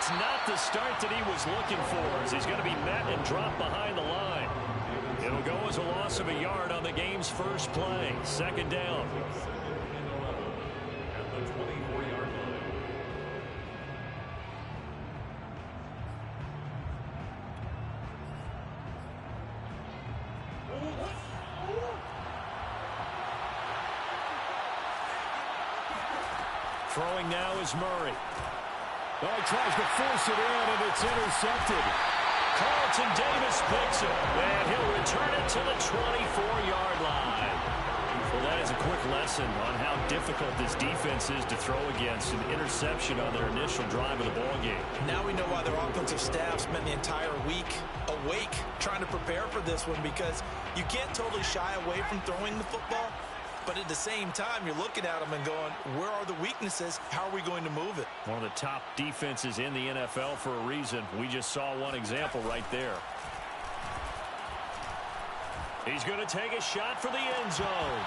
it's not the start that he was looking for, as he's going to be met and dropped behind the line. It'll go as a loss of a yard on the game's first play. Second down. Throwing now is Murray. Oh, he tries to force it in, and it's intercepted. Carlton Davis picks it, and he'll return it to the 24-yard line. Well, that is a quick lesson on how difficult this defense is to throw against. An interception on their initial drive of the ballgame. Now we know why their offensive staff spent the entire week awake trying to prepare for this one, because you can't totally shy away from throwing the football. But at the same time, you're looking at them and going, where are the weaknesses? How are we going to move it? One of the top defenses in the NFL for a reason. We just saw one example right there. He's going to take a shot for the end zone.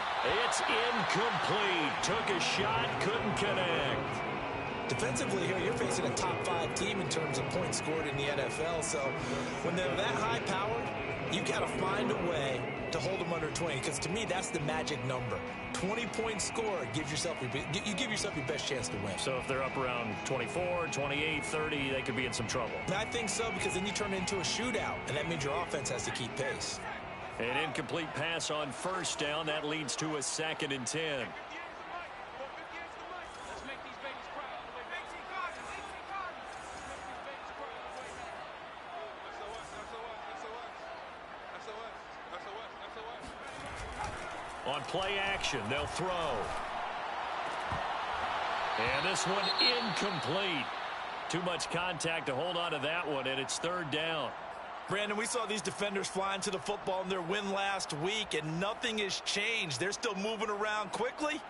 It's incomplete. Took a shot, couldn't connect. Defensively here, you're facing a top 5 team in terms of points scored in the NFL. So when they're that high-powered, you got to find a way to hold them under 20, because to me, that's the magic number. 20-point score gives yourself you give yourself your best chance to win. So if they're up around 24, 28, 30, they could be in some trouble. And I think so, because then you turn it into a shootout, and that means your offense has to keep pace. An incomplete pass on first down. That leads to a 2nd and 10. On play action, they'll throw. And this one incomplete. Too much contact to hold on to that one, and it's 3rd down. Brandon, we saw these defenders flying to the football in their win last week, and nothing has changed. They're still moving around quickly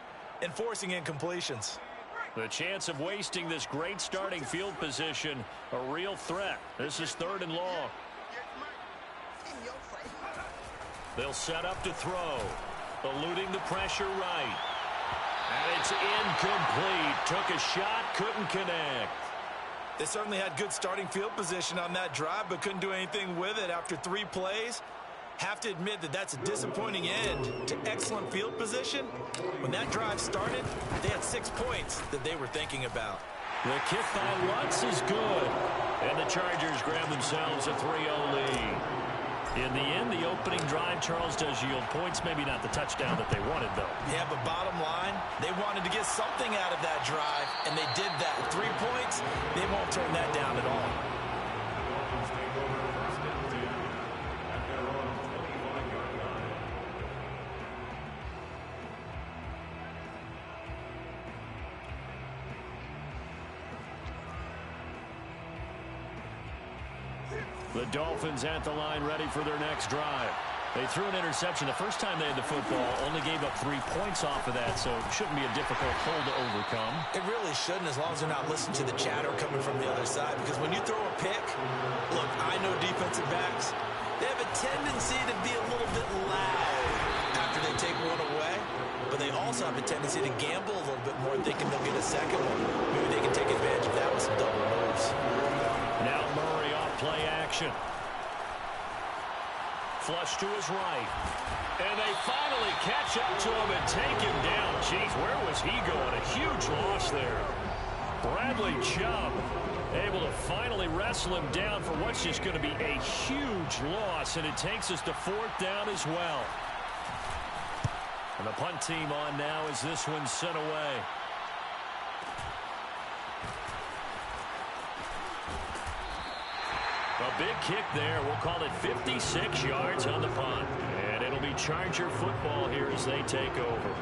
and forcing incompletions. The chance of wasting this great starting field position, a real threat. This is 3rd and long. They'll set up to throw. Eluding the pressure right. And it's incomplete. Took a shot, couldn't connect. They certainly had good starting field position on that drive, but couldn't do anything with it after 3 plays. Have to admit that that's a disappointing end to excellent field position. When that drive started, they had 6 points that they were thinking about. The kick by Lutz is good. And the Chargers grab themselves a 3-0 lead. In the end, the opening drive, Charles, does yield points. Maybe not the touchdown that they wanted, though. Yeah, but bottom line, they wanted to get something out of that drive, and they did that. 3 points, they won't turn that down at all. The Dolphins at the line, ready for their next drive. They threw an interception the first time they had the football, only gave up 3 points off of that, so it shouldn't be a difficult hole to overcome. It really shouldn't, as long as they're not listening to the chatter coming from the other side, because when you throw a pick, look, I know defensive backs, they have a tendency to be a little bit loud after they take one away, but they also have a tendency to gamble a little bit more, thinking they'll get a second one. Maybe they can take advantage of that with some double moves. Now Murray off play action. Flush to his right. And they finally catch up to him and take him down. Jeez, where was he going? A huge loss there. Bradley Chubb able to finally wrestle him down for what's just going to be a huge loss. And it takes us to 4th down as well. And the punt team on now as this one's sent away. A big kick there. We'll call it 56 yards on the punt. And it'll be Charger football here as they take over.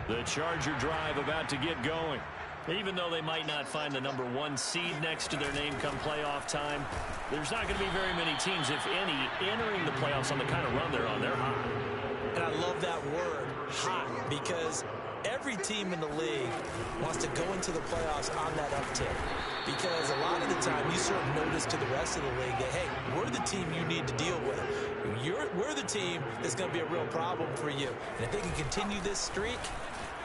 The Charger drive about to get going. Even though they might not find the #1 seed next to their name come playoff time, there's not going to be very many teams, if any, entering the playoffs on the kind of run they're on. They're hot. And I love that word, hot, because every team in the league wants to go into the playoffs on that uptick. Because a lot of the time you serve notice to the rest of the league that, hey, we're the team you need to deal with. We're the team that's going to be a real problem for you. And if they can continue this streak,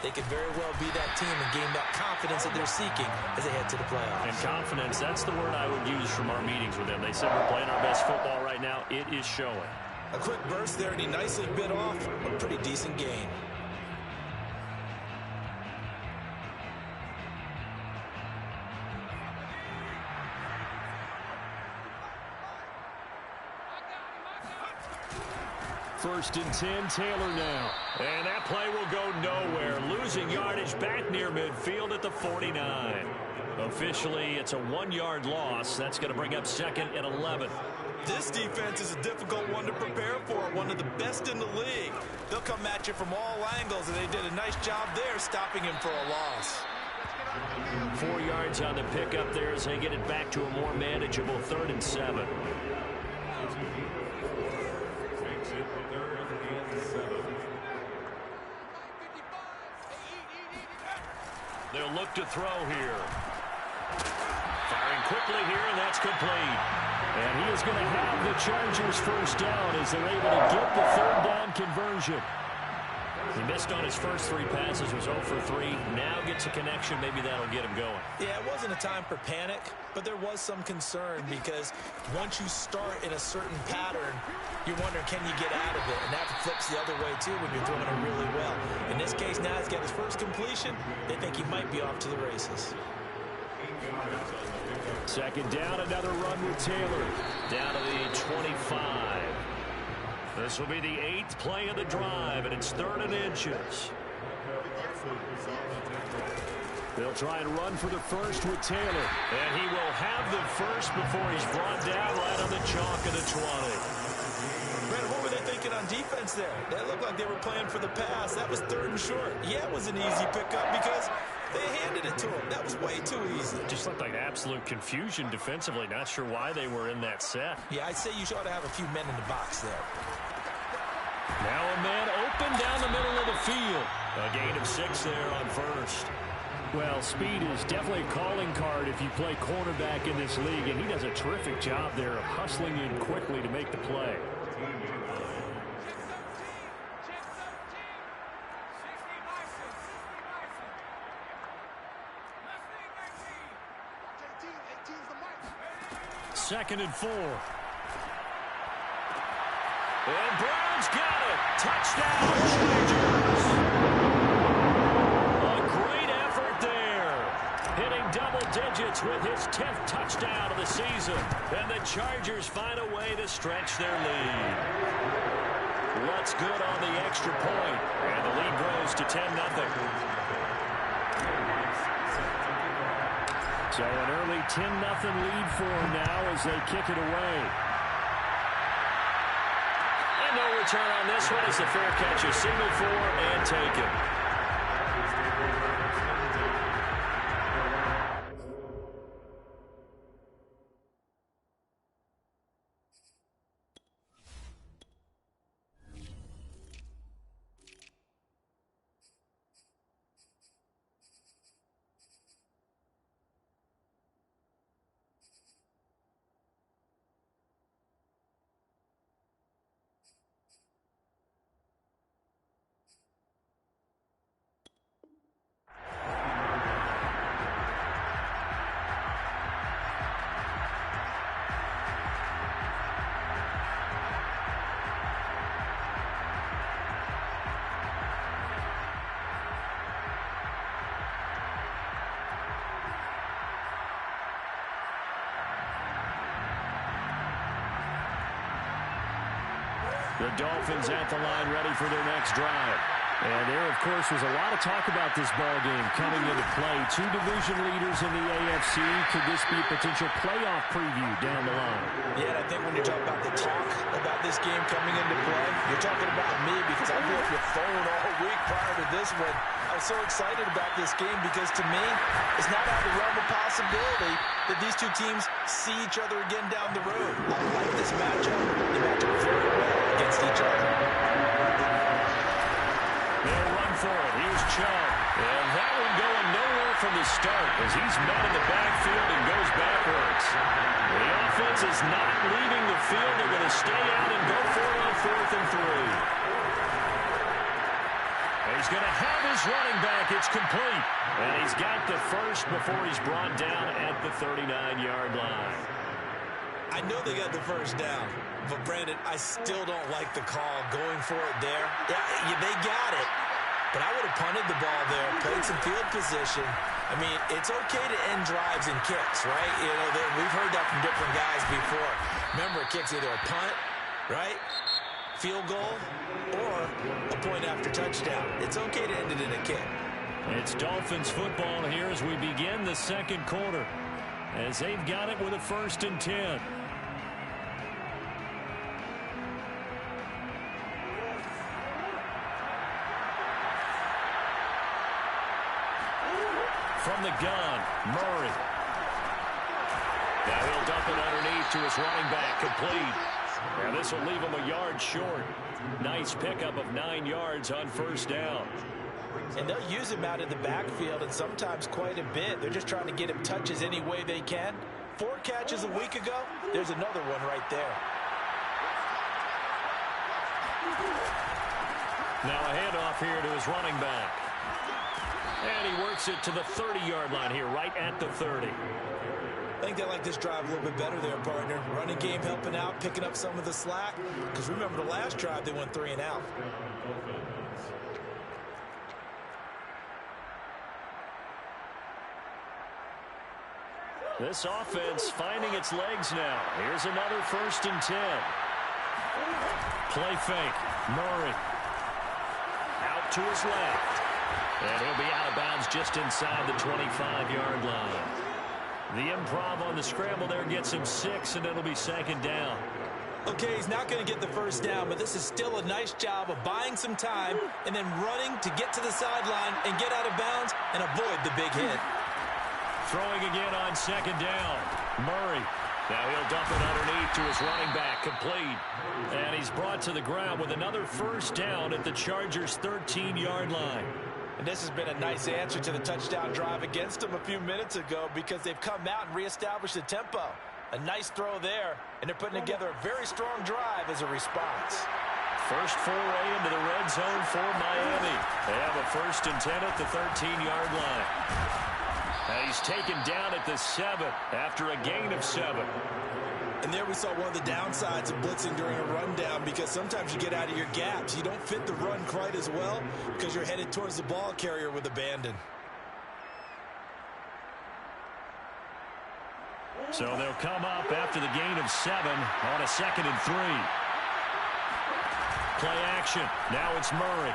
they could very well be that team and gain that confidence that they're seeking as they head to the playoffs. And confidence, that's the word I would use from our meetings with them. They said we're playing our best football right now. It is showing. A quick burst there, and he nicely bit off a pretty decent gain. First and 10, Taylor now. And that play will go nowhere. Losing yardage back near midfield at the 49. Officially, it's a 1-yard loss. That's going to bring up 2nd and 11. This defense is a difficult one to prepare for, one of the best in the league. They'll come at you from all angles, and they did a nice job there stopping him for a loss. 4 yards on the pickup there as they get it back to a more manageable 3rd and 7. They'll look to throw here. Firing quickly here, and that's complete. And he is going to have the Chargers first down as they're able to get the 3rd down conversion. He missed on his first 3 passes, was 0 for 3. Now gets a connection. Maybe that'll get him going. Yeah, it wasn't a time for panic, but there was some concern because once you start in a certain pattern, you're wondering, can you get out of it? And that flips the other way, too, when you're throwing it really well. In this case, now he's got his first completion. They think he might be off to the races. 2nd down, another run with Taylor. Down to the 25. This will be the 8th play of the drive, and it's 3rd and inches. They'll try and run for the first with Taylor. And he will have the first before he's brought down right on the chalk of the 20. Brandon, what were they thinking on defense there? That looked like they were playing for the pass. That was 3rd and short. Yeah, it was an easy pickup because they handed it to him. That was way too easy. Just looked like absolute confusion defensively. Not sure why they were in that set. Yeah, I'd say you ought to have a few men in the box there. Now a man open down the middle of the field. A gain of 6 there on first. Well, speed is definitely a calling card if you play cornerback in this league, and he does a terrific job there of hustling in quickly to make the play. Second and 4. And Brown's got it. Touchdown, Chargers. A great effort there. Hitting double digits with his 10th touchdown of the season. And the Chargers find a way to stretch their lead. What's good on the extra point? And the lead grows to 10-0. So an early 10-0 lead for them now as they kick it away. And no return on this one as the fair catch is signaled for and taken. The Dolphins at the line ready for their next drive. And there, of course, was a lot of talk about this ball game coming into play. 2 division leaders in the AFC. Could this be a potential playoff preview down the line? Yeah, and I think when you talk about the talk about this game coming into play, you're talking about me because I blew up your phone all week prior to this one. I was so excited about this game because, to me, it's not out of the realm of possibility that these two teams see each other again down the road. I like this matchup. They match up very well against each other. They'll run for it. Here's Chubb. And that one going nowhere from the start as he's met in the backfield and goes backwards. The offense is not leaving the field. They're going to stay out and go for it complete. And he's got the first before he's brought down at the 39-yard line. I know they got the first down, but Brandon, I still don't like the call going for it there. Yeah, they got it, but I would have punted the ball there, played some field position. I mean, it's okay to end drives and kicks, right? You know, we've heard that from different guys before. Remember, a kick's either a punt, right, field goal, or a point after touchdown. It's okay to end it in a kick. It's Dolphins football here as we begin the second quarter, as they've got it with a 1st and 10. From the gun, Murray. Now he'll dump it underneath to his running back, complete. Now this will leave him a yard short. Nice pickup of 9 yards on 1st down. And they'll use him out in the backfield, and sometimes quite a bit. They're just trying to get him touches any way they can. 4 catches a week ago, there's another one right there. Now a handoff here to his running back. And he works it to the 30-yard line here, right at the 30. I think they like this drive a little bit better there, partner. Running game helping out, picking up some of the slack. Because remember the last drive, they went 3 and out. This offense finding its legs now. Here's another 1st and 10. Play fake. Murray. Out to his left. And he'll be out of bounds just inside the 25-yard line. The improv on the scramble there gets him 6, and it'll be 2nd down. Okay, he's not going to get the 1st down, but this is still a nice job of buying some time and then running to get to the sideline and get out of bounds and avoid the big hit. Throwing again on 2nd down. Murray. Now he'll dump it underneath to his running back, complete. And he's brought to the ground with another 1st down at the Chargers' 13-yard line. And this has been a nice answer to the touchdown drive against them a few minutes ago because they've come out and reestablished the tempo. A nice throw there, and they're putting together a very strong drive as a response. First foray into the red zone for Miami. They have a 1st and 10 at the 13-yard line. And he's taken down at the 7 after a gain of 7. And there we saw one of the downsides of blitzing during a rundown because sometimes you get out of your gaps. You don't fit the run quite as well because you're headed towards the ball carrier with abandon. So they'll come up after the gain of 7 on a 2nd and 3. Play action. Now it's Murray.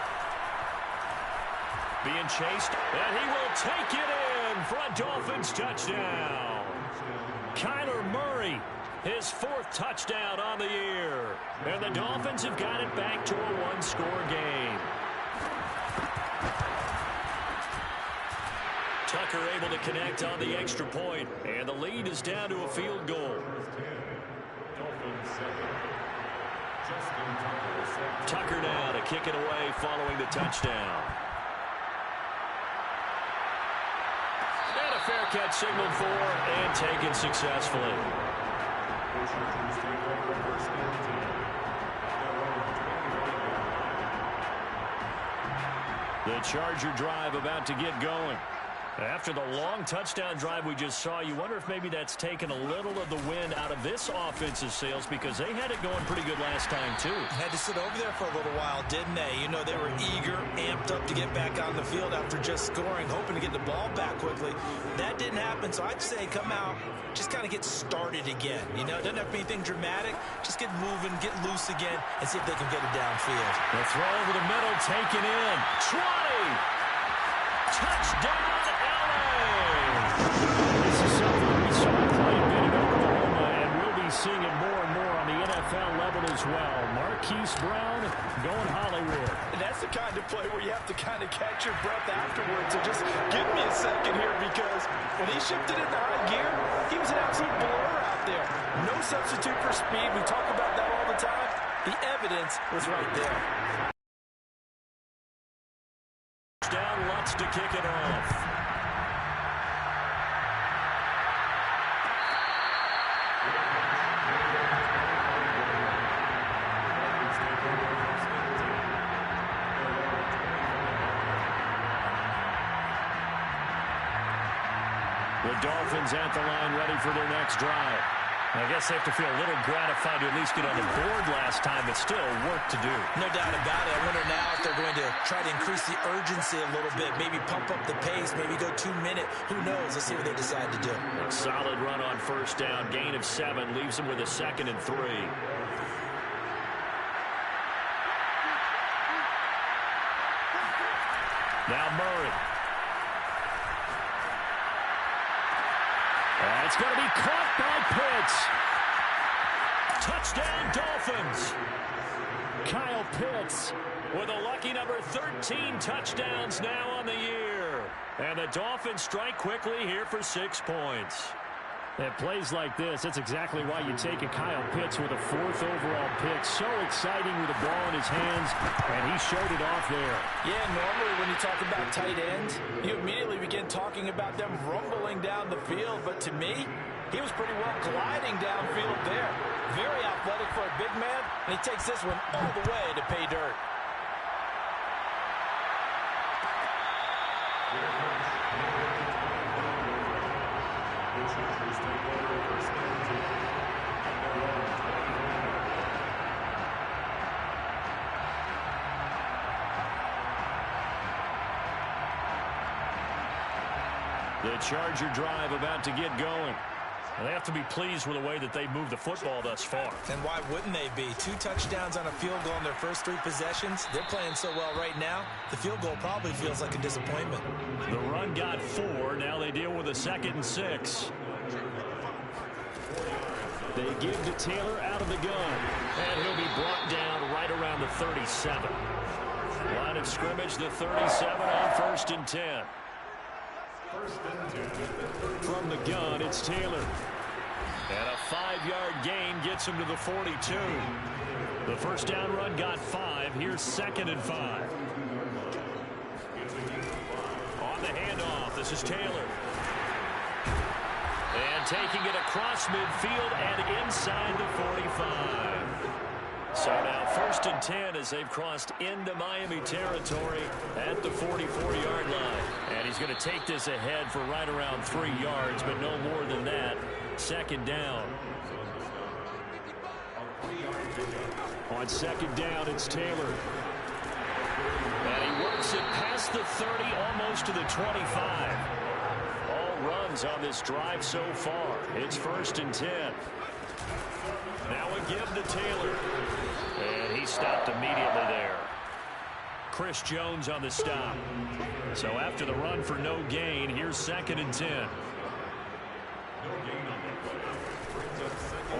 Being chased, and he will take it in for a Dolphins touchdown. Kyler Murray, his 4th touchdown on the year. And the Dolphins have got it back to a 1-score game. Tucker able to connect on the extra point, and the lead is down to a field goal. Tucker now to kick it away following the touchdown. And a fair catch signaled for and taken successfully. The Charger drive about to get going. After the long touchdown drive we just saw, you wonder if maybe that's taken a little of the wind out of this offensive sails because they had it going pretty good last time, too. Had to sit over there for a little while, didn't they? You know, they were eager, amped up to get back on the field after just scoring, hoping to get the ball back quickly. That didn't happen, so I'd say come out, just kind of get started again. You know, it doesn't have to be anything dramatic. Just get moving, get loose again, and see if they can get it downfield. The throw over the middle, taken in. 20! Touchdown! This is something we saw quite a bit in Oklahoma, and we'll be seeing it more and more on the NFL level as well. Marquise Brown going Hollywood. And that's the kind of play where you have to kind of catch your breath afterwards. So just give me a second here because when he shifted into high gear, he was an absolute blur out there. No substitute for speed. We talk about that all the time. The evidence was right there. Down Lutz to kick it off. The Dolphins at the line ready for their next drive. I guess they have to feel a little gratified to at least get on the board last time, but still work to do. No doubt about it. I wonder now if they're going to try to increase the urgency a little bit, maybe pump up the pace, maybe go 2 minute. Who knows? Let's see what they decide to do. A solid run on first down, gain of 7, leaves them with a 2nd and 3. Now Murray. It's going to be caught by Pitts. Touchdown, Dolphins. Kyle Pitts with a lucky number 13 touchdowns now on the year. And the Dolphins strike quickly here for 6 points. At plays like this, that's exactly why you take a Kyle Pitts with a 4th overall pick. So exciting with the ball in his hands, and he showed it off there. Yeah, normally when you talk about tight ends, you immediately begin talking about them rumbling down the field. But to me, he was pretty well gliding downfield there. Very athletic for a big man, and he takes this one all the way to pay dirt. The Charger drive about to get going. And they have to be pleased with the way that they moved the football thus far. And why wouldn't they be? 2 touchdowns on a field goal in their first 3 possessions. They're playing so well right now, the field goal probably feels like a disappointment. The run got 4. Now they deal with a 2nd and 6. They give to Taylor out of the gun. And he'll be brought down right around the 37. Line of scrimmage, the 37 on 1st and 10. From the gun, it's Taylor. And a 5-yard gain gets him to the 42. The first down run got 5. Here's 2nd and 5. On the handoff, this is Taylor. And taking it across midfield and inside the 45. So now 1st and 10 as they've crossed into Miami territory at the 44-yard line. And he's going to take this ahead for right around 3 yards, but no more than that. 2nd down. On 2nd down, it's Taylor. And he works it past the 30, almost to the 25. All runs on this drive so far. It's 1st and 10. Now a give to Taylor. And he stopped immediately there. Chris Jones on the stop. So after the run for no gain, here's 2nd and 10.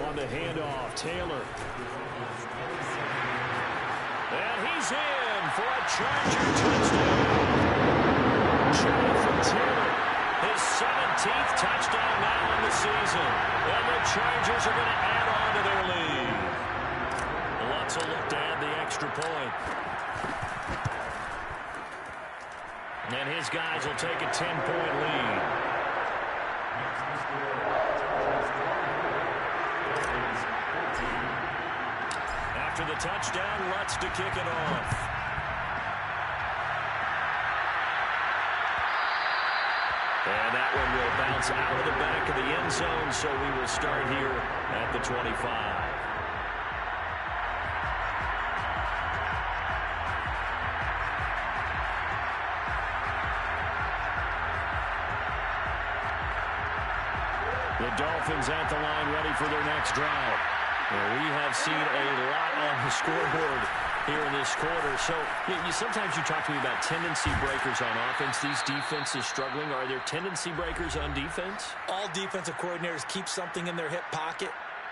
On the handoff, Taylor. And he's in for a Charger touchdown. Jonathan Taylor, his 17th touchdown now in the season. And the Chargers are going to add on to their lead. Lutz will look to add the extra point. And his guys will take a 10-point lead. After the touchdown, Lutz to kick it off. And that one will bounce out of the back of the end zone, so we will start here at the 25. The Dolphins at the line ready for their next drive. Well, we have seen a lot on the scoreboard here in this quarter. So sometimes you talk to me about tendency breakers on offense. These defenses struggling. Are there tendency breakers on defense? All defensive coordinators keep something in their hip pocket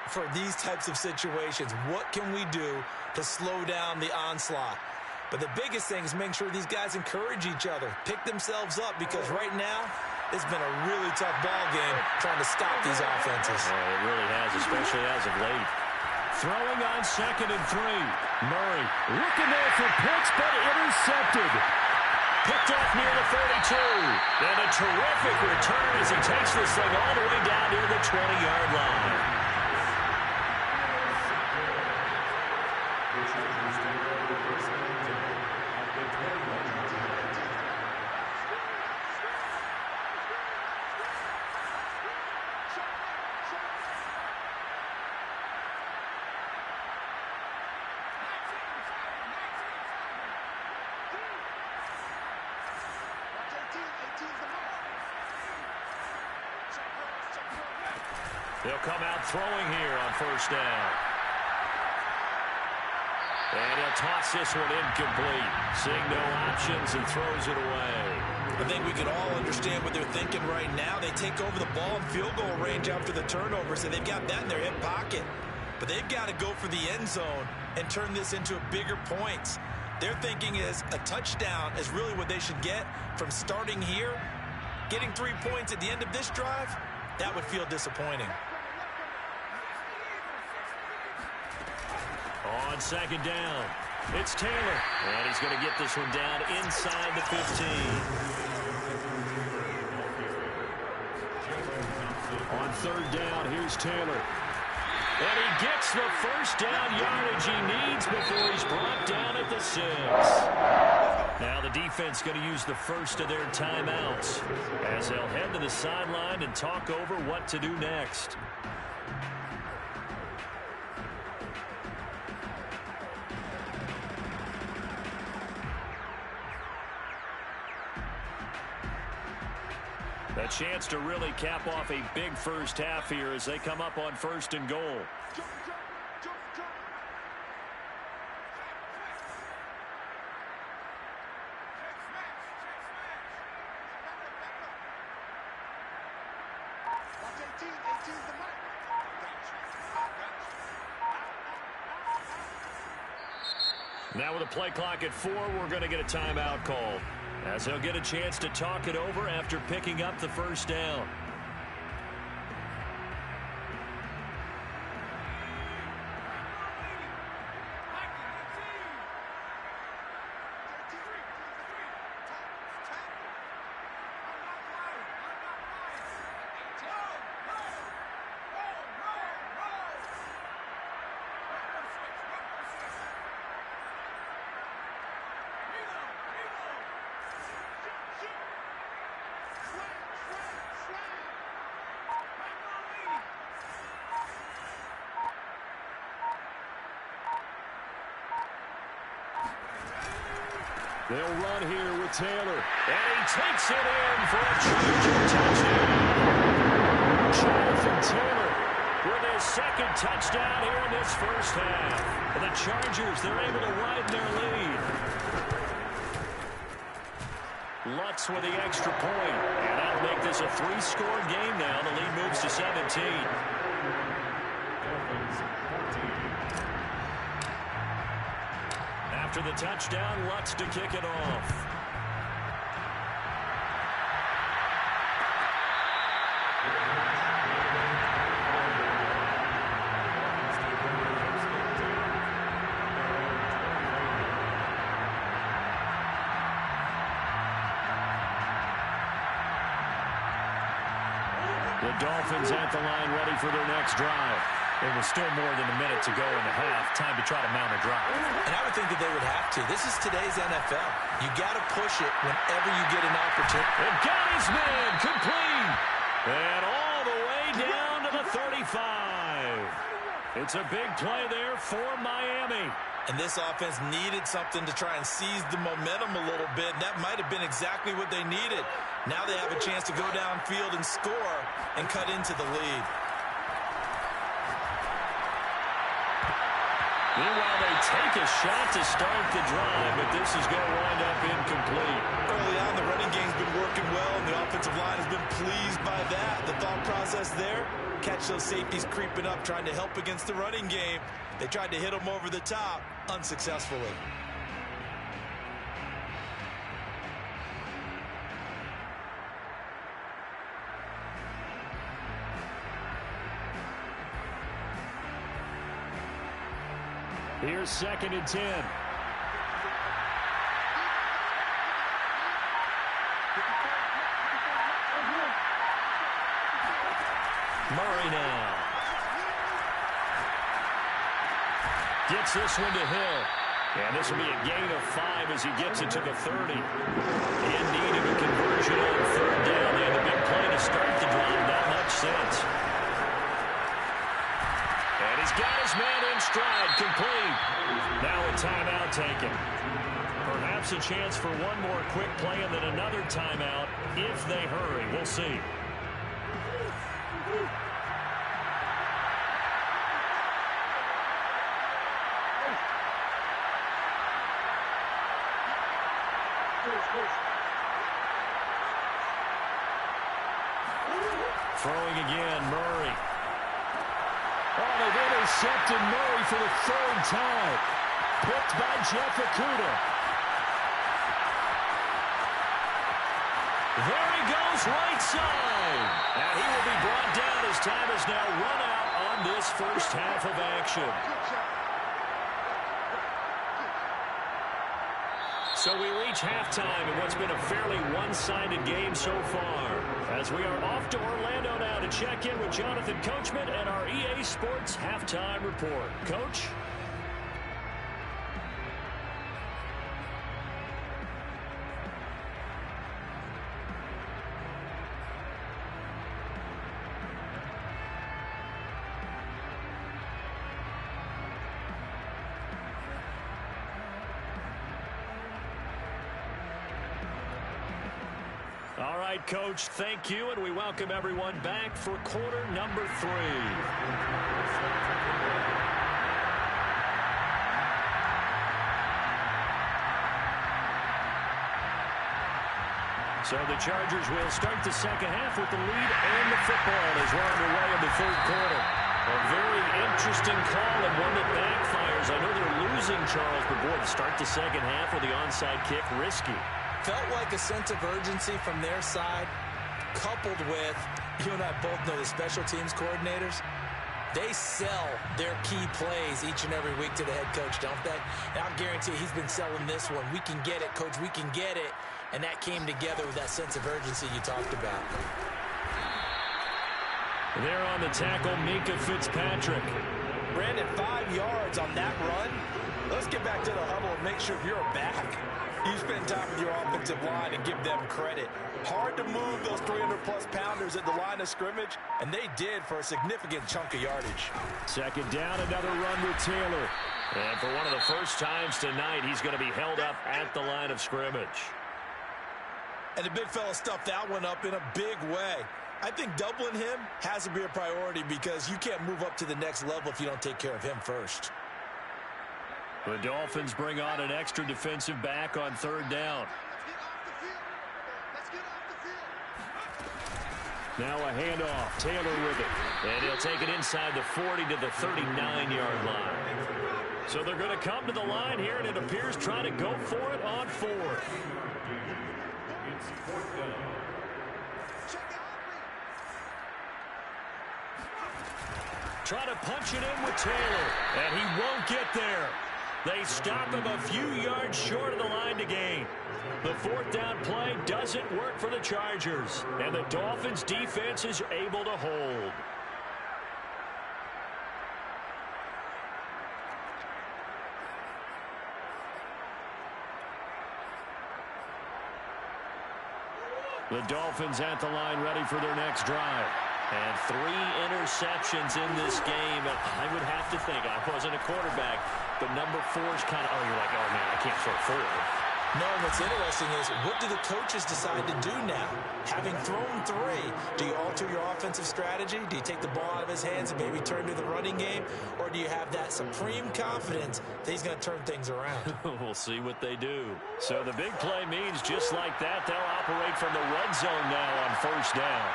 for these types of situations. What can we do to slow down the onslaught? But the biggest thing is making sure these guys encourage each other, pick themselves up, because right now it's been a really tough ball game trying to stop these offenses. It really has, especially as of late. Throwing on 2nd and 3. Murray looking there for Pitts, but intercepted. Picked off near the 32. And a terrific return as he takes this thing all the way down near the 20-yard line. They'll come out throwing here on first down. And he'll toss this one incomplete. Seeing no options and throws it away. I think we can all understand what they're thinking right now. They take over the ball in field goal range after the turnover, so they've got that in their hip pocket. But they've got to go for the end zone and turn this into bigger points. Their thinking is a touchdown is really what they should get from starting here. Getting 3 points at the end of this drive, that would feel disappointing. On second down, it's Taylor. And he's going to get this one down inside the 15. On third down, here's Taylor. And he gets the first down yardage he needs before he's brought down at the 6. Now the defense going to use the first of their timeouts as they'll head to the sideline and talk over what to do next. A chance to really cap off a big first half here as they come up on first and goal. Now with a play clock at 4, we're going to get a timeout called, as they'll get a chance to talk it over after picking up the first down. They'll run here with Taylor. And he takes it in for a Charger touchdown. Jonathan Taylor with his second touchdown here in this first half. And the Chargers, they're able to widen their lead. Lutz with the extra point. And that'll make this a 3-score game now. The lead moves to 17. After the touchdown, Lutz to kick it off. The Dolphins at the line ready for their next drive. It was still more than a minute to go in the half. Time to try to mount a drive. And I would think that they would have to. This is today's NFL. You got to push it whenever you get an opportunity. And got his man complete. And all the way down to the 35. It's a big play there for Miami. And this offense needed something to try and seize the momentum a little bit. That might have been exactly what they needed. Now they have a chance to go downfield and score and cut into the lead. Meanwhile, they take a shot to start the drive, but this is going to wind up incomplete. Early on, the running game's been working well, and the offensive line has been pleased by that. The thought process there, catch those safeties creeping up, trying to help against the running game. They tried to hit them over the top, unsuccessfully. Here's 2nd and 10. Murray now. Gets this one to Hill. And this will be a gain of 5 as he gets it to the 30. In need of a conversion on third down. They had a big play to start the drive. Not much sense. And he's got his man in stride, complete. Now a timeout taken. Perhaps a chance for one more quick play and then another timeout if they hurry. We'll see. Throwing again, Murray. Oh, they've intercepted Murray for the third time. Picked by Jeff Okudah. There he goes, right side. And he will be brought down as time is now run out on this first half of action. So we reach halftime in what's been a fairly one-sided game so far. As we are off to Orlando now to check in with Jonathan Coachman and our EA Sports Halftime Report. Coach? All right, Coach, thank you, and we welcome everyone back for quarter number 3. So the Chargers will start the second half with the lead and the football as we're underway in the third quarter. A very interesting call and one that backfires. I know they're losing, Charles, but boy, to start the second half with the onside kick, risky. Felt like a sense of urgency from their side, coupled with, you and I both know the special teams coordinators, they sell their key plays each and every week to the head coach, don't they? And I'll guarantee he's been selling this one. We can get it, coach, we can get it. And that came together with that sense of urgency you talked about. There on the tackle, Minkah Fitzpatrick. Brandon, 5 yards on that run. Let's get back to the huddle and make sure you're back. You spend time with your offensive line and give them credit. Hard to move those 300-plus pounders at the line of scrimmage, and they did for a significant chunk of yardage. Second down, another run with Taylor. And for one of the first times tonight, he's going to be held up at the line of scrimmage. And the big fella stuffed that one up in a big way. I think doubling him has to be a priority because you can't move up to the next level if you don't take care of him first. The Dolphins bring on an extra defensive back on third down. Now a handoff. Taylor with it. And he'll take it inside the 40 to the 39-yard line. So they're going to come to the line here, and it appears trying to go for it on fourth. Try to punch it in with Taylor, and he won't get there. They stop him a few yards short of the line to gain. The fourth down play doesn't work for the Chargers, and the Dolphins defense is able to hold. The Dolphins at the line ready for their next drive. And 3 interceptions in this game. I would have to think, I wasn't a quarterback, but number 4 is kind of, oh, you're like, oh, man, I can't throw 4. No, what's interesting is, what do the coaches decide to do now? Having thrown 3, do you alter your offensive strategy? Do you take the ball out of his hands and maybe turn to the running game? Or do you have that supreme confidence that he's going to turn things around? We'll see what they do. So the big play means just like that, they'll operate from the red zone now on first down.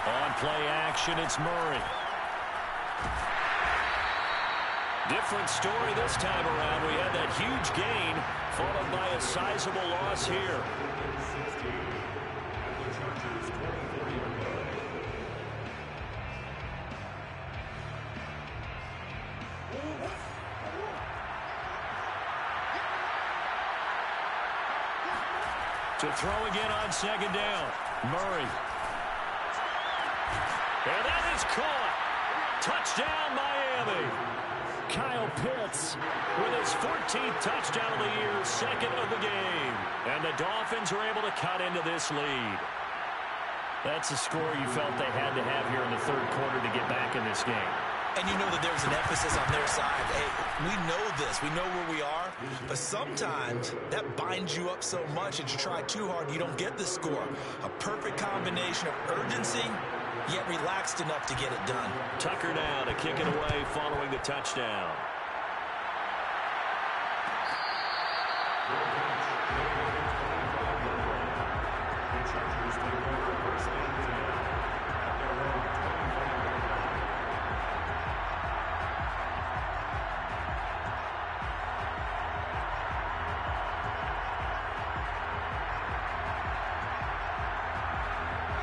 On play action, it's Murray. Different story this time around. We had that huge gain, followed by a sizable loss here. To throw again on second down. Murray. And that is caught. Touchdown, Miami. Kyle Pitts with his 14th touchdown of the year, second of the game. And the Dolphins are able to cut into this lead. That's a score you felt they had to have here in the third quarter to get back in this game. And you know that there's an emphasis on their side. Hey, we know this. We know where we are. But sometimes that binds you up so much that you try too hard, you don't get the score. A perfect combination of urgency, yet relaxed enough to get it done. Tucker now to kick it away following the touchdown.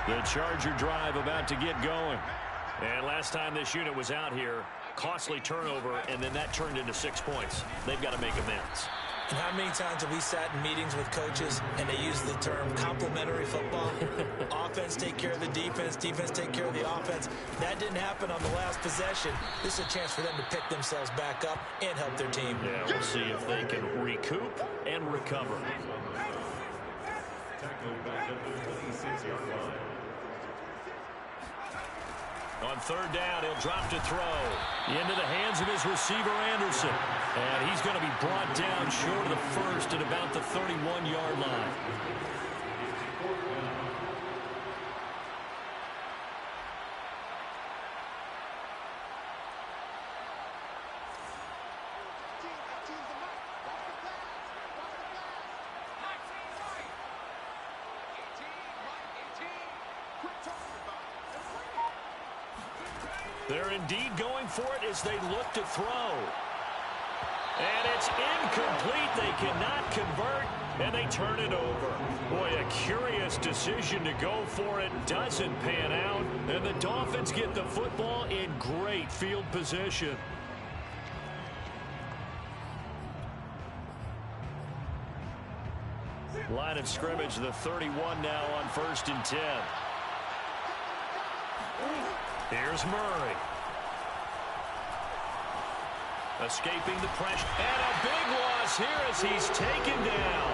The Charger drive about to get going. And last time this unit was out here, costly turnover, and then that turned into 6 points. They've got to make amends. And how many times have we sat in meetings with coaches and they use the term complementary football? Offense take care of the defense, defense take care of the offense. That didn't happen on the last possession. This is a chance for them to pick themselves back up and help their team. Yeah, we'll see if they can recoup and recover. On third down, he'll drop to throw. Into the hands of his receiver, Anderson. And he's going to be brought down short of the first at about the 31-yard line. They're indeed going for it as they look to throw. And it's incomplete. They cannot convert, and they turn it over. Boy, a curious decision to go for it. Doesn't pan out, and the Dolphins get the football in great field position. Line of scrimmage, the 31 now on 1st and 10. Here's Murray. Escaping the pressure. And a big loss here as he's taken down.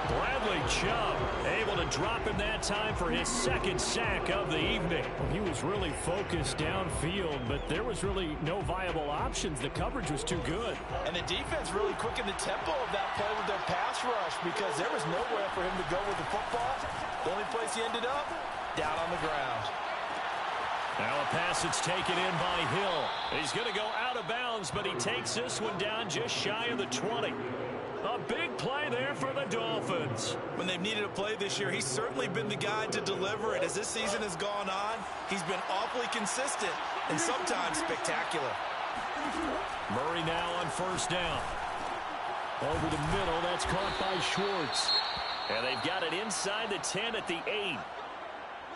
Bradley Chubb able to drop him that time for his 2nd sack of the evening. Well, he was really focused downfield, but there was really no viable options. The coverage was too good. And the defense really quickened the tempo of that play with their pass rush because there was nowhere for him to go with the football. The only place he ended up, down on the ground. Now a pass that's taken in by Hill. He's going to go out of bounds, but he takes this one down just shy of the 20. A big play there for the Dolphins. When they've needed a play this year, he's certainly been the guy to deliver it. As this season has gone on, he's been awfully consistent and sometimes spectacular. Murray now on 1st down. Over the middle, that's caught by Schwartz. And they've got it inside the 10 at the 8.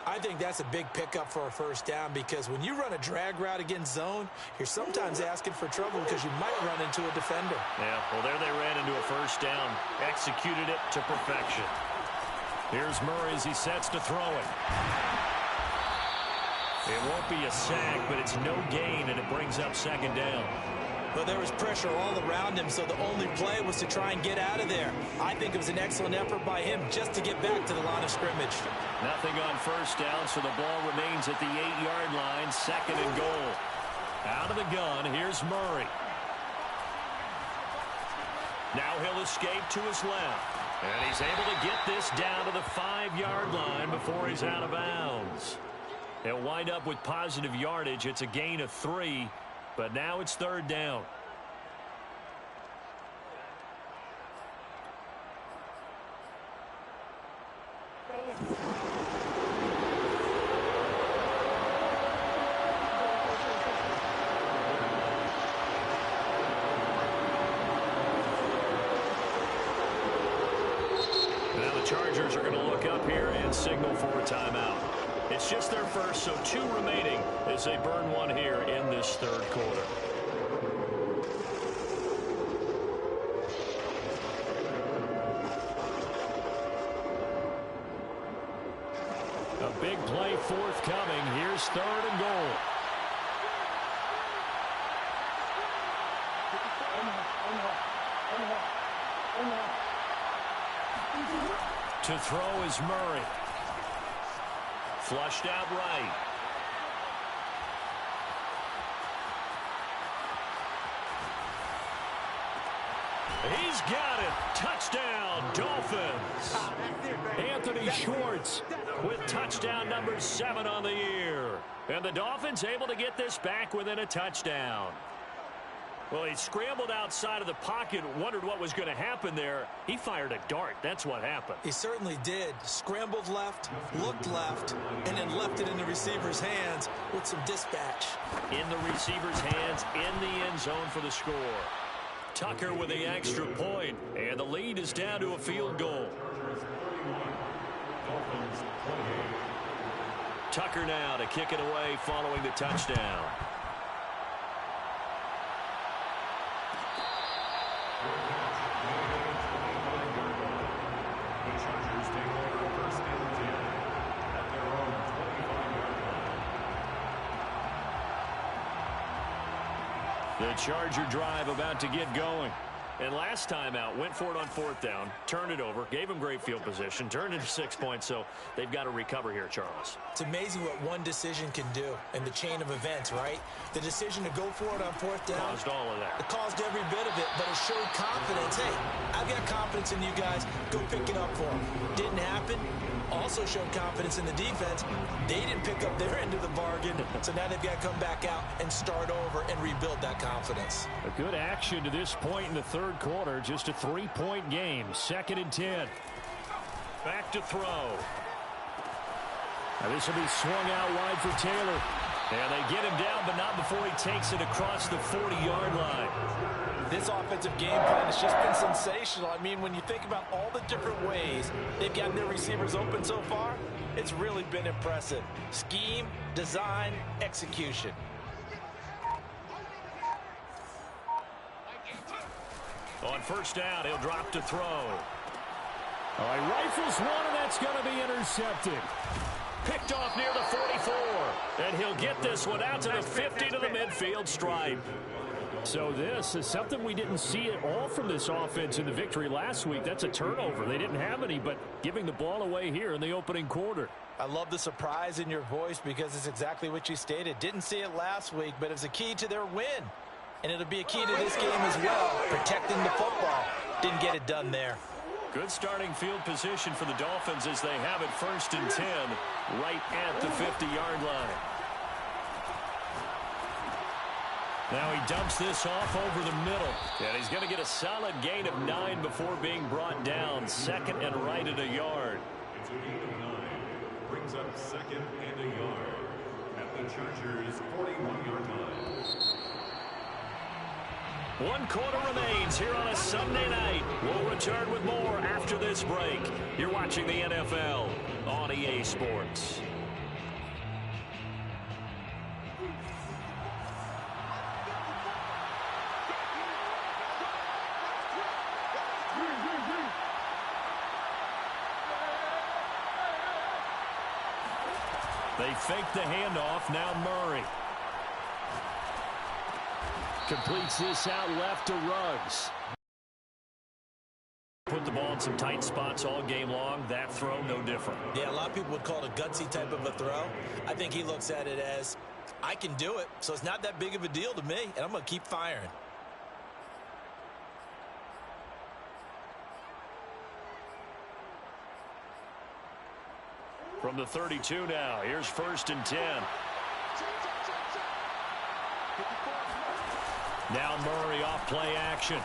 I think that's a big pickup for a 1st down because when you run a drag route against zone, you're sometimes asking for trouble because you might run into a defender. Yeah, well, there they ran into a 1st down. Executed it to perfection. Here's Murray as he sets to throw it. It won't be a sack, but it's no gain, and it brings up 2nd down. But there was pressure all around him, so the only play was to try and get out of there. I think it was an excellent effort by him just to get back to the line of scrimmage. Nothing on 1st down, so the ball remains at the 8-yard line, 2nd and goal. Out of the gun, here's Murray. Now he'll escape to his left. And he's able to get this down to the 5-yard line before he's out of bounds. He'll wind up with positive yardage. It's a gain of 3. But now it's 3rd down. Now the Chargers are going to look up here and signal for a timeout. It's just their first, so 2 remaining as they burn one here in this 3rd quarter. A big play forthcoming. Here's 3rd and goal. To throw is Murray. Flushed out right. He's got it. Touchdown, Dolphins. Anthony Schwartz With touchdown number 7 on the year. And the Dolphins able to get this back within a touchdown. Well, he scrambled outside of the pocket, wondered what was going to happen there. He fired a dart. That's what happened. He certainly did. Scrambled left, looked left, and then left it in the receiver's hands with some dispatch. In the receiver's hands, in the end zone for the score. Tucker with the extra point, and the lead is down to a field goal. Tucker now to kick it away following the touchdown. The Charger drive about to get going. And last time out, went for it on fourth down, turned it over, gave him great field position, turned into 6 points, so they've got to recover here, Charles. It's amazing what one decision can do in the chain of events, right? The decision to go for it on fourth down. Caused all of that. It caused every bit of it, but it showed confidence. Hey, I've got confidence in you guys. Go pick it up for them. Didn't happen. Also showed confidence in the defense. They didn't pick up their end of the bargain, so now they've got to come back out and start over and rebuild that confidence. A good action to this point in the third quarter. Just a 3-point game. 2nd and 10. Back to throw. Now this will be swung out wide for Taylor. And they get him down, but not before he takes it across the 40-yard line. This offensive game plan has just been sensational. I mean, when you think about all the different ways they've gotten their receivers open so far, it's really been impressive. Scheme, design, execution. On first down, he'll drop to throw. All right, rifles one, and that's going to be intercepted. Picked off near the 44. And he'll get this one out to the 50 to the midfield stripe. So this is something we didn't see at all from this offense in the victory last week. That's a turnover. They didn't have any, but giving the ball away here in the opening quarter. I love the surprise in your voice because it's exactly what you stated. Didn't see it last week, but it was a key to their win. And it'll be a key to this game as well, protecting the football. Didn't get it done there. Good starting field position for the Dolphins as they have it 1st and 10 right at the 50-yard line. Now he dumps this off over the middle. And he's going to get a solid gain of 9 before being brought down. 2nd and right at a yard. It's a gain of 9. Brings up 2nd and a yard at the Chargers' 41-yard line. 1 quarter remains here on a Sunday night. We'll return with more after this break. You're watching the NFL on EA Sports. They fake the handoff. Now Murray. Completes this out left to Ruggs. Put the ball in some tight spots all game long. That throw, no different. Yeah, a lot of people would call it a gutsy type of a throw. I think he looks at it as, I can do it, so it's not that big of a deal to me, and I'm going to keep firing. From the 32 now, here's 1st and 10. Now Murray off play action.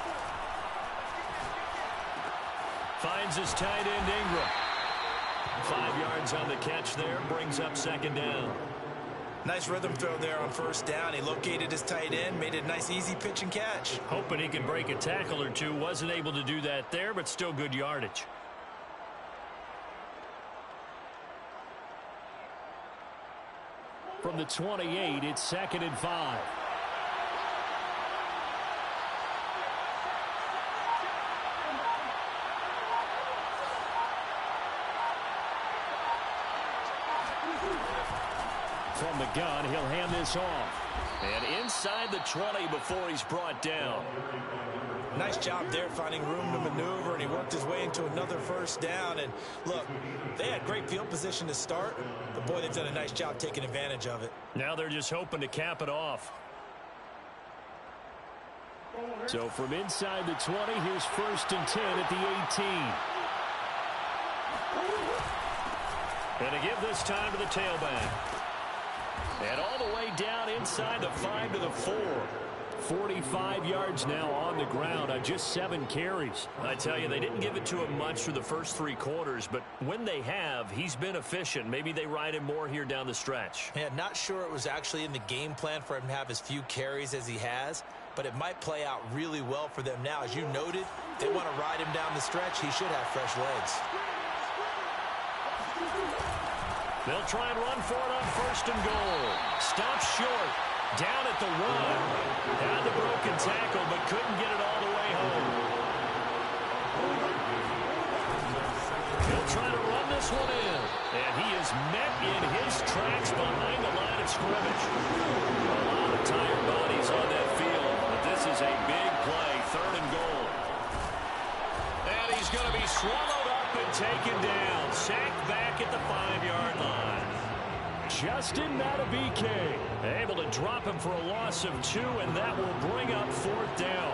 Finds his tight end Ingram. 5 yards on the catch there, brings up 2nd down. Nice rhythm throw there on 1st down. He located his tight end, made it a nice easy pitch and catch. Hoping he could break a tackle or two. Wasn't able to do that there, but still good yardage. From the 28, it's 2nd and 5. From the gun, he'll hand this off. And inside the 20 before he's brought down. Nice job there finding room to maneuver, and he worked his way into another 1st down. And look, they had great field position to start, but boy, they've done a nice job taking advantage of it. Now they're just hoping to cap it off. So from inside the 20, here's 1st and 10 at the 18. And to give this time to the tailback. And all the way down inside the 5 to the 4. 45 yards now on the ground on just 7 carries. I tell you, they didn't give it to him much for the first 3 quarters, but when they have, he's been efficient. Maybe they ride him more here down the stretch. Yeah, not sure it was actually in the game plan for him to have as few carries as he has, but it might play out really well for them now. As you noted, they want to ride him down the stretch. He should have fresh legs. They'll try and run for it on 1st and goal. Stops short. Down at the 1. Had the broken tackle, but couldn't get it all the way home. He'll try to run this one in. And he is met in his tracks behind the line of scrimmage. A lot of tired bodies on that field, but this is a big play. 3rd and goal. And he's going to be swallowed up and taken down. Sacked back at the 5-yard line. Justin Madubuike able to drop him for a loss of 2, and that will bring up 4th down.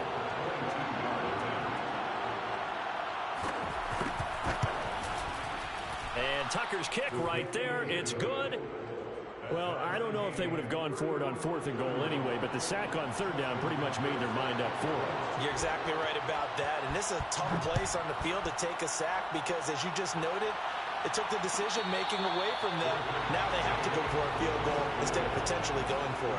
And Tucker's kick right there. It's good. Well, I don't know if they would have gone for it on 4th and goal anyway, but the sack on 3rd down pretty much made their mind up for it. You're exactly right about that. And this is a tough place on the field to take a sack because, as you just noted, it took the decision-making away from them. Now they have to go for a field goal instead of potentially going for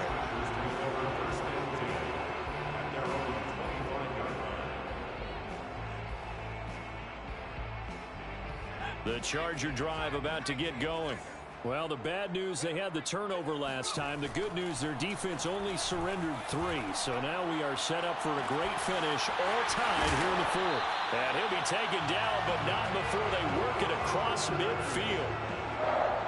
it. The Charger drive about to get going. Well, the bad news, they had the turnover last time. The good news, their defense only surrendered 3. So now we are set up for a great finish, all tied here in the 4th. And he'll be taken down, but not before they work it across midfield.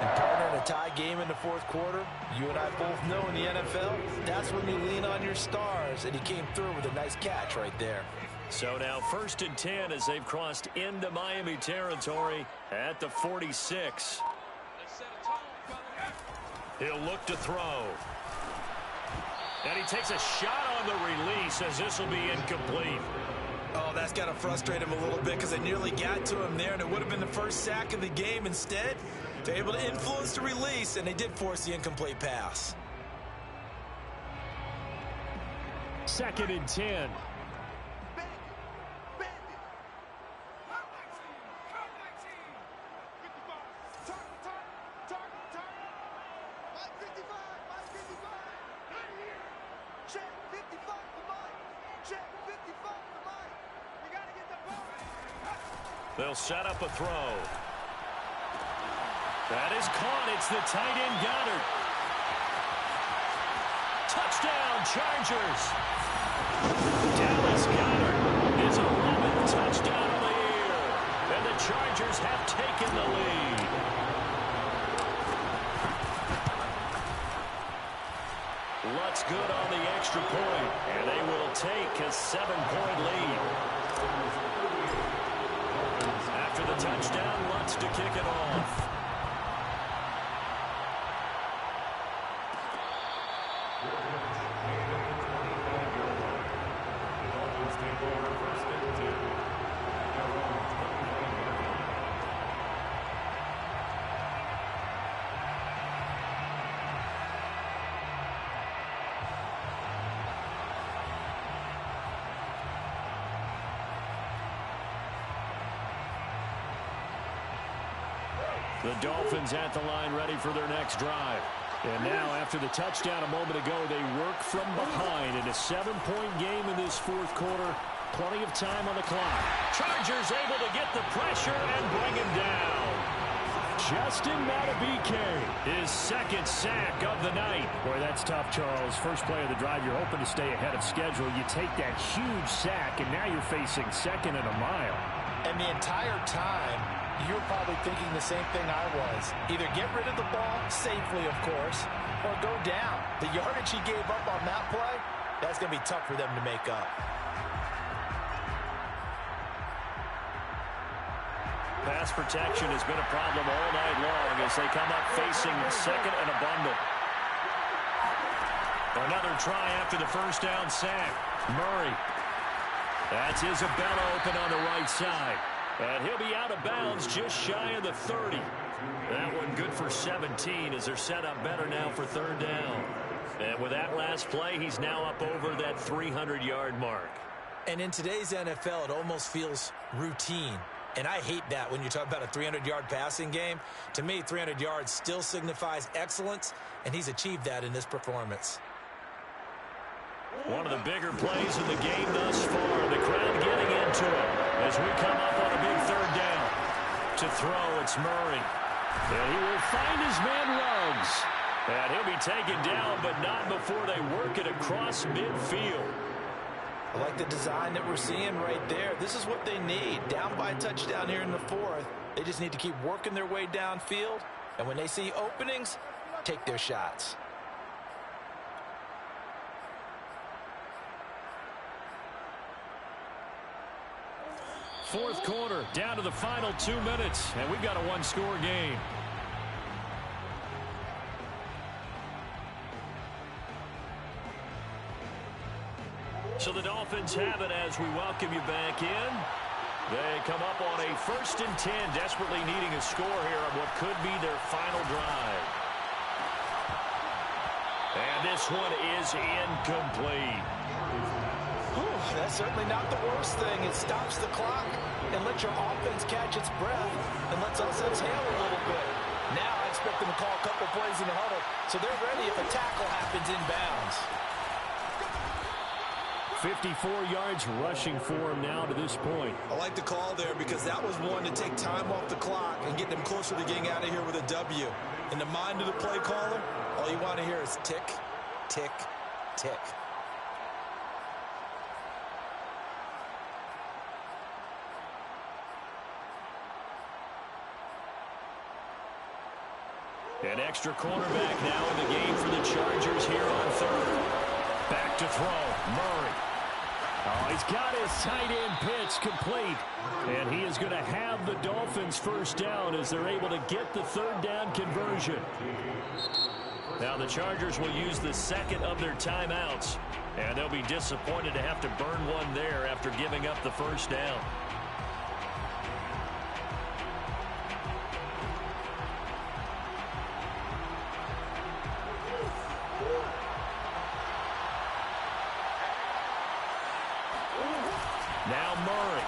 And partner, in a tie game in the 4th quarter, you and I both know in the NFL, that's when you lean on your stars. And he came through with a nice catch right there. So now 1st and 10 as they've crossed into Miami territory at the 46. He'll look to throw. And he takes a shot on the release as this will be incomplete. Oh, that's got to frustrate him a little bit because they nearly got to him there, and it would have been the first sack of the game. Instead, they're able to influence the release, and they did force the incomplete pass. 2nd and 10. They'll set up a throw. That is caught. It's the tight end Goddard. Touchdown, Chargers. Dallas Goddard is a 11th touchdown of the year. And the Chargers have taken the lead. Lutz good on the extra point. And they will take a 7-point lead. After the touchdown, Lutz to kick it off. The Dolphins at the line ready for their next drive. And now after the touchdown a moment ago, they work from behind in a 7-point game in this 4th quarter. Plenty of time on the clock. Chargers able to get the pressure and bring him down. Justin Madubuike, his 2nd sack of the night. Boy, that's tough, Charles. First play of the drive, you're hoping to stay ahead of schedule. You take that huge sack, and now you're facing 2nd and a mile. And the entire time, you're probably thinking the same thing I was. Either get rid of the ball, safely of course, or go down. The yardage he gave up on that play, that's going to be tough for them to make up. Pass protection has been a problem all night long as they come up facing 2nd and a bundle. Another try after the first down sack. Murray. That's Isabella open on the right side. And he'll be out of bounds just shy of the 30. That one good for 17 as they're set up better now for 3rd down. And with that last play, he's now up over that 300-yard mark. And in today's NFL, it almost feels routine. And I hate that when you talk about a 300-yard passing game. To me, 300 yards still signifies excellence, and he's achieved that in this performance. One of the bigger plays in the game thus far. The crowd getting into it as we come up on a big 3rd down. To throw, it's Murray. And he will find his man Ruggs. And he'll be taken down, but not before they work it across midfield. I like the design that we're seeing right there. This is what they need. Down by a touchdown here in the fourth. They just need to keep working their way downfield. And when they see openings, take their shots. Fourth quarter, down to the final 2 minutes, and we've got a one-score game. So the Dolphins have it as we welcome you back in. They come up on a 1st and 10, desperately needing a score here on what could be their final drive. And this one is incomplete. That's certainly not the worst thing. It stops the clock and lets your offense catch its breath and lets us exhale a little bit. Now I expect them to call a couple plays in the huddle so they're ready if a tackle happens inbounds. 54 yards rushing for him now to this point. I like the call there because that was one to take time off the clock and get them closer to getting out of here with a W. In the mind of the play caller, all you want to hear is tick, tick, tick. An extra cornerback now in the game for the Chargers here on third. Back to throw, Murray. Oh, he's got his tight end pitch complete. And he is going to have the Dolphins first down as they're able to get the third down conversion. Now the Chargers will use the second of their timeouts. And they'll be disappointed to have to burn one there after giving up the first down. Now Murray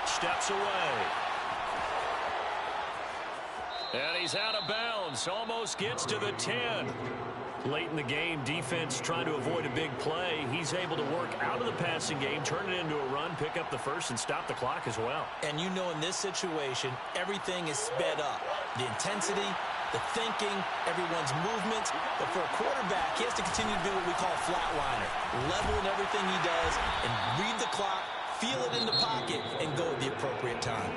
steps away. And he's out of bounds. Almost gets to the 10. Late in the game, defense trying to avoid a big play. He's able to work out of the passing game, turn it into a run, pick up the first, and stop the clock as well. And you know in this situation, everything is sped up. The intensity, the thinking, everyone's movements. But for a quarterback, he has to continue to do what we call flatliner. Level in everything he does and read the clock, feel it in the pocket, and go at the appropriate time.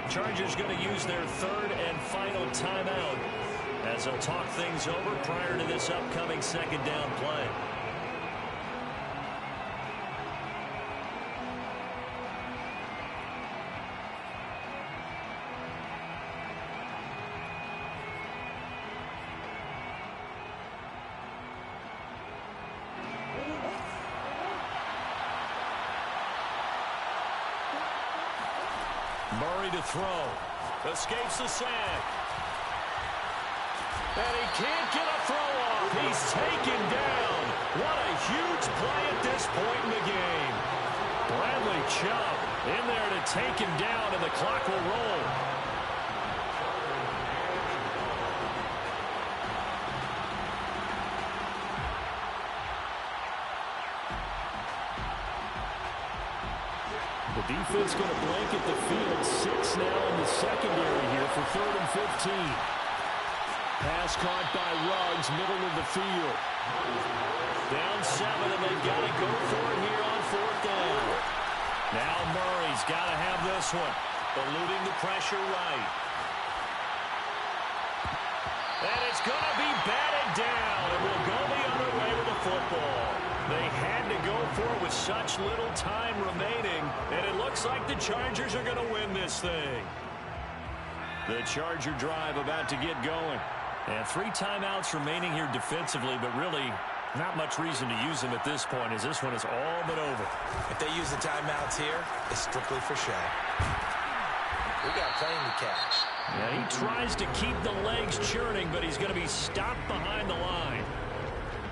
Chargers going to use their third and final timeout as they'll talk things over prior to this upcoming second down play. Murray to throw. Escapes the sack. And he can't get a throw off. He's taken down. What a huge play at this point in the game. Bradley Chubb in there to take him down, and the clock will roll. The defense going to blanket the field. 6 now in the secondary here for 3rd and 15. Pass caught by Ruggs, middle of the field. Down 7, and they've got to go for it here on 4th down. Now Murray's got to have this one. Eluding the pressure right. And it's going to be batted down, and will go the other way with the football. They had to go for it with such little time remaining, and it looks like the Chargers are going to win this thing. The Charger drive about to get going. And 3 timeouts remaining here defensively, but really not much reason to use them at this point as this one is all but over. If they use the timeouts here, it's strictly for show. We got plenty to catch. Yeah, he tries to keep the legs churning, but he's going to be stopped behind the line.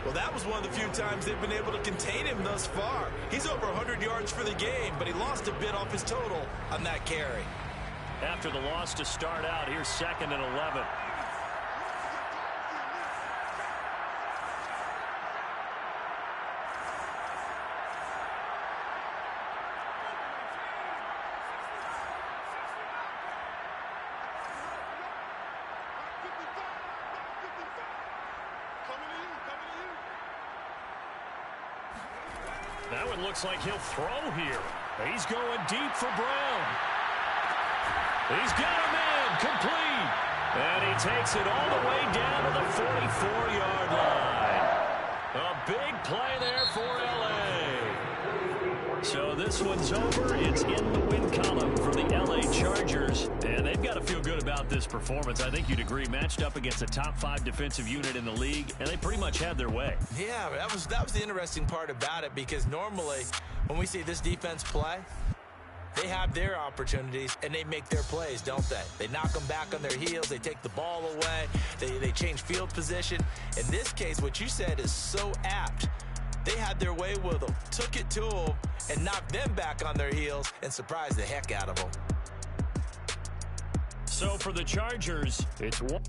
Well, that was one of the few times they've been able to contain him thus far. He's over 100 yards for the game, but he lost a bit off his total on that carry. After the loss to start out, here's 2nd and 11. Now it looks like he'll throw here. He's going deep for Brown. He's got a man complete. And he takes it all the way down to the 44-yard line. A big play there for L.A. So this one's over. It's in the win column for the L.A. Chargers. And they've got to feel good about this performance. I think you'd agree. Matched up against a top-5 defensive unit in the league, and they pretty much had their way. Yeah, that was the interesting part about it, because normally when we see this defense play, they have their opportunities, and they make their plays, don't they? They knock them back on their heels. They take the ball away. They change field position. In this case, what you said is so apt. They had their way with them, took it to them, and knocked them back on their heels and surprised the heck out of them. So for the Chargers, it's one.